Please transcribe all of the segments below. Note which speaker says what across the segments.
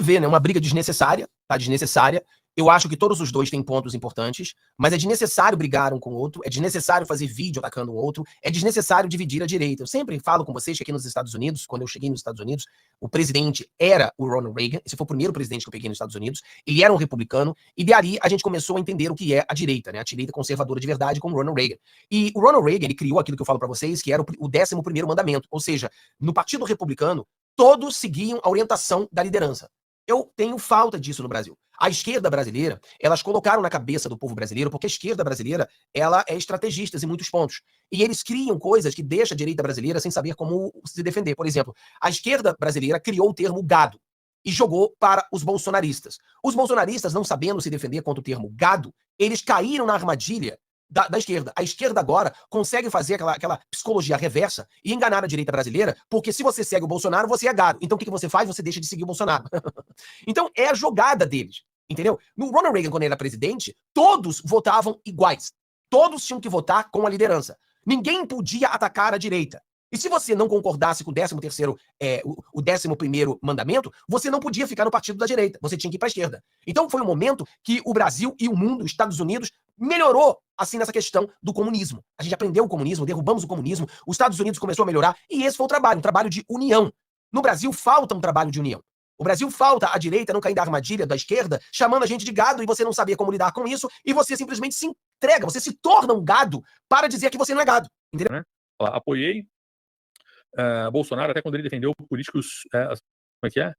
Speaker 1: vê, né, uma briga desnecessária, tá? Desnecessária. Eu acho que todos os dois têm pontos importantes, mas é desnecessário brigar um com o outro, é desnecessário fazer vídeo atacando o outro, é desnecessário dividir a direita. Eu sempre falo com vocês que aqui nos Estados Unidos, quando eu cheguei nos Estados Unidos, o presidente era o Ronald Reagan, esse foi o primeiro presidente que eu peguei nos Estados Unidos, ele era um republicano, e daí a gente começou a entender o que é a direita, né? A direita conservadora de verdade com o Ronald Reagan. E o Ronald Reagan, ele criou aquilo que eu falo pra vocês, que era o 11º mandamento, ou seja, no Partido Republicano, todos seguiam a orientação da liderança. Eu tenho falta disso no Brasil. A esquerda brasileira, elas colocaram na cabeça do povo brasileiro, porque a esquerda brasileira, ela é estrategista em muitos pontos. E eles criam coisas que deixam a direita brasileira sem saber como se defender. Por exemplo, a esquerda brasileira criou o termo gado e jogou para os bolsonaristas. Os bolsonaristas, não sabendo se defender contra o termo gado, eles caíram na armadilha da esquerda. A esquerda agora consegue fazer aquela psicologia reversa e enganar a direita brasileira, porque se você segue o Bolsonaro, você é gado. Então o que você faz? Você deixa de seguir o Bolsonaro. Então é a jogada deles, entendeu? No Ronald Reagan, quando ele era presidente, todos votavam iguais. Todos tinham que votar com a liderança. Ninguém podia atacar a direita. E se você não concordasse com o 13º, o 11º mandamento, você não podia ficar no partido da direita, você tinha que ir para a esquerda. Então foi um momento que o Brasil e o mundo, os Estados Unidos, melhorou assim nessa questão do comunismo. A gente aprendeu o comunismo, derrubamos o comunismo, os Estados Unidos começou a melhorar, e esse foi o trabalho, um trabalho de união. No Brasil falta um trabalho de união. O Brasil falta a direita não cair da armadilha da esquerda, chamando a gente de gado e você não saber como lidar com isso, e você simplesmente se entrega, você se torna um gado para dizer que você não é gado. Entendeu?
Speaker 2: Né? Apoiei Bolsonaro até quando ele defendeu políticos, como é que é?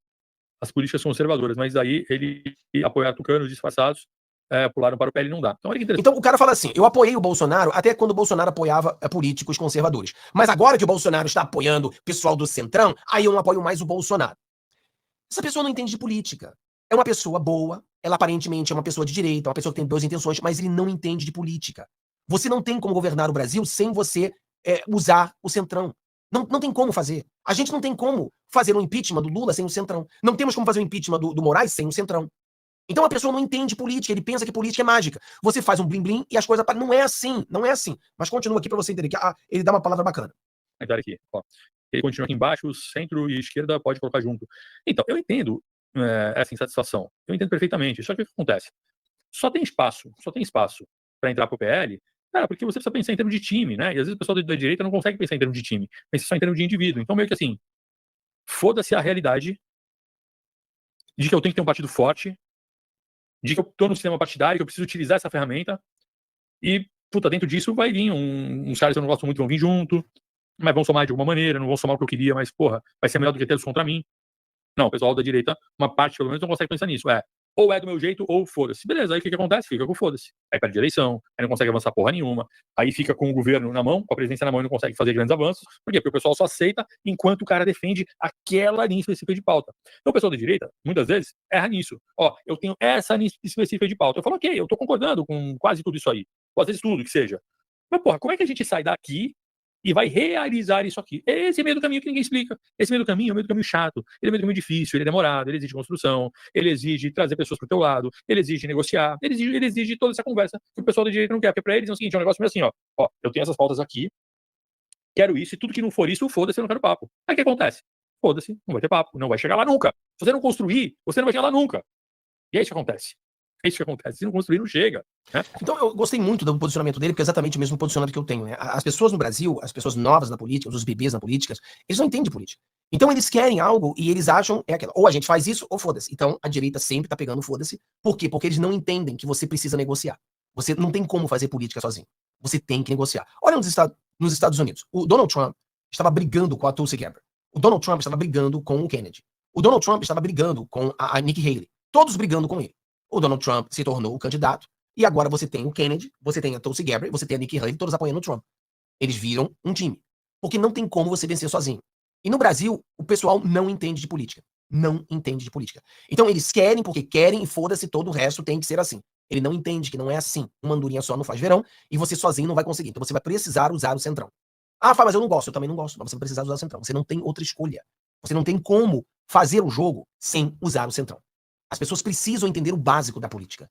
Speaker 2: As políticas conservadoras, mas aí ele apoiar tucanos disfarçados, pularam para o PL, não dá.
Speaker 1: Então o cara fala assim, eu apoiei o Bolsonaro até quando o Bolsonaro apoiava políticos conservadores. Mas agora que o Bolsonaro está apoiando o pessoal do Centrão, aí eu não apoio mais o Bolsonaro. Essa pessoa não entende de política. É uma pessoa boa, ela aparentemente é uma pessoa de direita, uma pessoa que tem boas intenções, mas ele não entende de política. Você não tem como governar o Brasil sem você usar o Centrão. Não tem como fazer. A gente não tem como fazer um impeachment do Lula sem o Centrão. Não temos como fazer um impeachment do Moraes sem o Centrão. Então a pessoa não entende política, ele pensa que política é mágica. Você faz um blim-blim e as coisas... Não é assim, não é assim. Mas continua aqui para você entender que ele dá uma palavra bacana.
Speaker 2: Aqui, ó. Ele continua aqui embaixo, centro e esquerda pode colocar junto. Então, eu entendo essa insatisfação. Eu entendo perfeitamente. Só que o que acontece? Só tem espaço para entrar pro PL, cara, porque você precisa pensar em termos de time, né? E às vezes o pessoal da direita não consegue pensar em termos de time, pensa só em termos de indivíduo. Então, meio que assim, foda-se a realidade de que eu tenho que ter um partido forte, de que eu tô no sistema partidário, que eu preciso utilizar essa ferramenta, e, puta, dentro disso vai vir uns caras que eu não gosto muito, vão vir junto, mas vão somar de alguma maneira, não vão somar o que eu queria, mas, porra, vai ser melhor do que ter contra mim. Não, o pessoal da direita, uma parte pelo menos, não consegue pensar nisso. Ou é do meu jeito, ou foda-se. Beleza, aí o que acontece? Fica com foda-se. Aí perde a eleição, aí não consegue avançar porra nenhuma, aí fica com o governo na mão, com a presidência na mão e não consegue fazer grandes avanços. Por quê? Porque o pessoal só aceita enquanto o cara defende aquela linha específica de pauta. Então o pessoal da direita, muitas vezes, erra nisso. Ó, eu tenho essa linha específica de pauta. Eu falo, ok, eu tô concordando com quase tudo isso aí. Ou às vezes tudo que seja. Mas, porra, como é que a gente sai daqui e vai realizar isso aqui? Esse é meio do caminho que ninguém explica. Esse meio do caminho é meio do caminho chato, ele é meio do caminho difícil, ele é demorado, ele exige construção, ele exige trazer pessoas pro teu lado, ele exige negociar, ele exige toda essa conversa que o pessoal da direita não quer, porque pra eles é o seguinte, é um negócio meio assim, ó, eu tenho essas pautas aqui, quero isso, e tudo que não for isso, foda-se, eu não quero papo. Aí o que acontece? Foda-se, não vai ter papo, não vai chegar lá nunca. Se você não construir, você não vai chegar lá nunca. E é isso que acontece. É isso que acontece. Se não construir, não chega. Né?
Speaker 1: Então eu gostei muito do posicionamento dele, porque é exatamente o mesmo posicionamento que eu tenho. Né? As pessoas no Brasil, as pessoas novas na política, os bebês na política, eles não entendem de política. Então eles querem algo e eles acham, ou a gente faz isso, ou foda-se. Então a direita sempre tá pegando foda-se. Por quê? Porque eles não entendem que você precisa negociar. Você não tem como fazer política sozinho. Você tem que negociar. Olha nos Estados Unidos. O Donald Trump estava brigando com a Tulsi Gabbard. O Donald Trump estava brigando com o Kennedy. O Donald Trump estava brigando com a Nikki Haley. Todos brigando com ele. O Donald Trump se tornou o candidato, e agora você tem o Kennedy, você tem a Tulsi Gabbard, você tem a Nikki Haley, todos apoiando o Trump. Eles viram um time. Porque não tem como você vencer sozinho. E no Brasil, o pessoal não entende de política. Não entende de política. Então eles querem porque querem e foda-se, todo o resto tem que ser assim. Ele não entende que não é assim. Uma andorinha só não faz verão, e você sozinho não vai conseguir. Então você vai precisar usar o Centrão. Ah, Fábio, mas eu não gosto. Eu também não gosto. Mas você vai precisar usar o Centrão. Você não tem outra escolha. Você não tem como fazer o jogo sem usar o Centrão. As pessoas precisam entender o básico da política.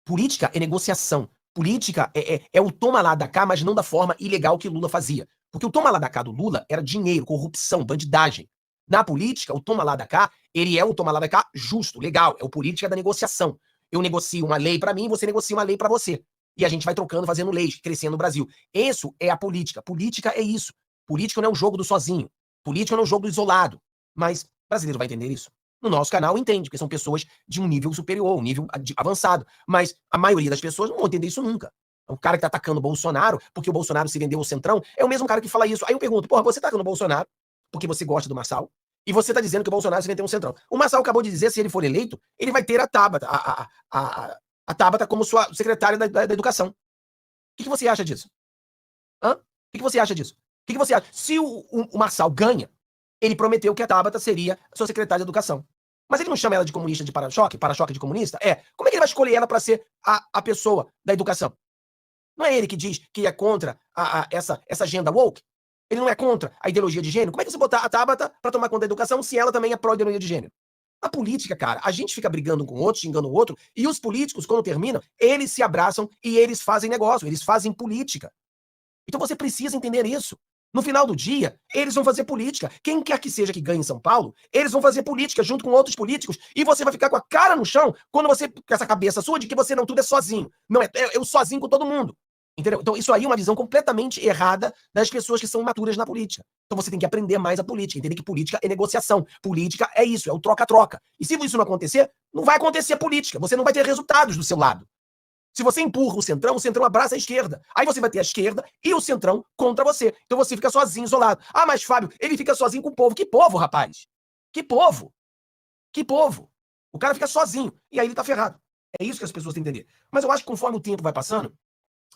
Speaker 1: Política é negociação. Política é o toma lá da cá, mas não da forma ilegal que Lula fazia. Porque o toma lá da cá do Lula era dinheiro, corrupção, bandidagem. Na política, o toma lá da cá, ele é o toma lá da cá justo, legal. É o política da negociação. Eu negocio uma lei para mim, você negocia uma lei para você. E a gente vai trocando, fazendo leis, crescendo no Brasil. Isso é a política. Política é isso. Política não é o jogo do sozinho. Política não é o jogo do isolado. Mas o brasileiro vai entender isso? No nosso canal entende, porque são pessoas de um nível superior, um nível avançado. Mas a maioria das pessoas não vão entender isso nunca. O cara que tá atacando o Bolsonaro, porque o Bolsonaro se vendeu ao centrão, é o mesmo cara que fala isso. Aí eu pergunto, porra, você tá atacando o Bolsonaro porque você gosta do Marçal, e você tá dizendo que o Bolsonaro se vendeu ao centrão. O Marçal acabou de dizer, se ele for eleito, ele vai ter a Tabata, a Tabata como sua secretária da educação. O que você acha disso? Hã? O que você acha disso? O que você acha? Se o Marçal ganha, ele prometeu que a Tabata seria a sua secretária de educação. Mas ele não chama ela de comunista de para-choque de comunista? Como é que ele vai escolher ela para ser a pessoa da educação? Não é ele que diz que é contra essa agenda woke? Ele não é contra a ideologia de gênero? Como é que você botar a Tabata para tomar conta da educação se ela também é pró-ideologia de gênero? A política, cara, a gente fica brigando com o outro, xingando o outro, e os políticos, quando terminam, eles se abraçam e eles fazem negócio, eles fazem política. Então você precisa entender isso. No final do dia, eles vão fazer política. Quem quer que seja que ganhe em São Paulo, eles vão fazer política junto com outros políticos, e você vai ficar com a cara no chão quando você, com essa cabeça sua de que você não tudo é sozinho. Não, eu sozinho com todo mundo. Entendeu? Então isso aí é uma visão completamente errada das pessoas que são imaturas na política. Então você tem que aprender mais a política, entender que política é negociação. Política é isso, é o troca-troca. E se isso não acontecer, não vai acontecer política. Você não vai ter resultados do seu lado. Se você empurra o centrão abraça a esquerda. Aí você vai ter a esquerda e o centrão contra você. Então você fica sozinho, isolado. Ah, mas Fábio, ele fica sozinho com o povo. Que povo, rapaz? Que povo? Que povo? O cara fica sozinho. E aí ele tá ferrado. É isso que as pessoas têm que entender. Mas eu acho que conforme o tempo vai passando,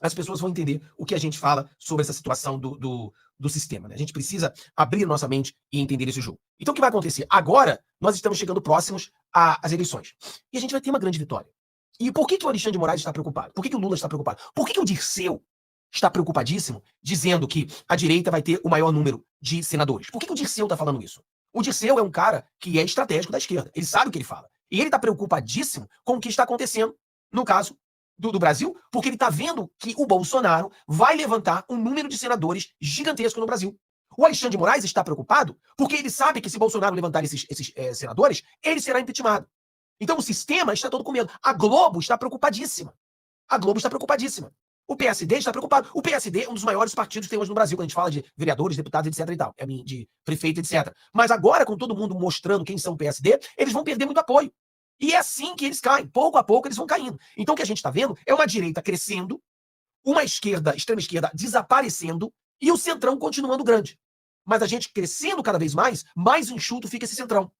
Speaker 1: as pessoas vão entender o que a gente fala sobre essa situação do sistema. Né? A gente precisa abrir nossa mente e entender esse jogo. Então o que vai acontecer? Agora, nós estamos chegando próximos às eleições. E a gente vai ter uma grande vitória. E por que o Alexandre de Moraes está preocupado? Por que o Lula está preocupado? Por que o Dirceu está preocupadíssimo, dizendo que a direita vai ter o maior número de senadores? Por que o Dirceu está falando isso? O Dirceu é um cara que é estratégico da esquerda. Ele sabe o que ele fala. E ele está preocupadíssimo com o que está acontecendo, no caso do Brasil, porque ele está vendo que o Bolsonaro vai levantar um número de senadores gigantesco no Brasil. O Alexandre de Moraes está preocupado porque ele sabe que se Bolsonaro levantar esses senadores, ele será impeachmentado. Então o sistema está todo com medo. A Globo está preocupadíssima. A Globo está preocupadíssima. O PSD está preocupado. O PSD é um dos maiores partidos que tem hoje no Brasil, quando a gente fala de vereadores, deputados, etc e tal. De prefeito, etc. Mas agora, com todo mundo mostrando quem são o PSD, eles vão perder muito apoio. E é assim que eles caem. Pouco a pouco eles vão caindo. Então o que a gente está vendo é uma direita crescendo, uma esquerda, extrema esquerda, desaparecendo e o centrão continuando grande. Mas a gente crescendo cada vez mais enxuto fica esse centrão.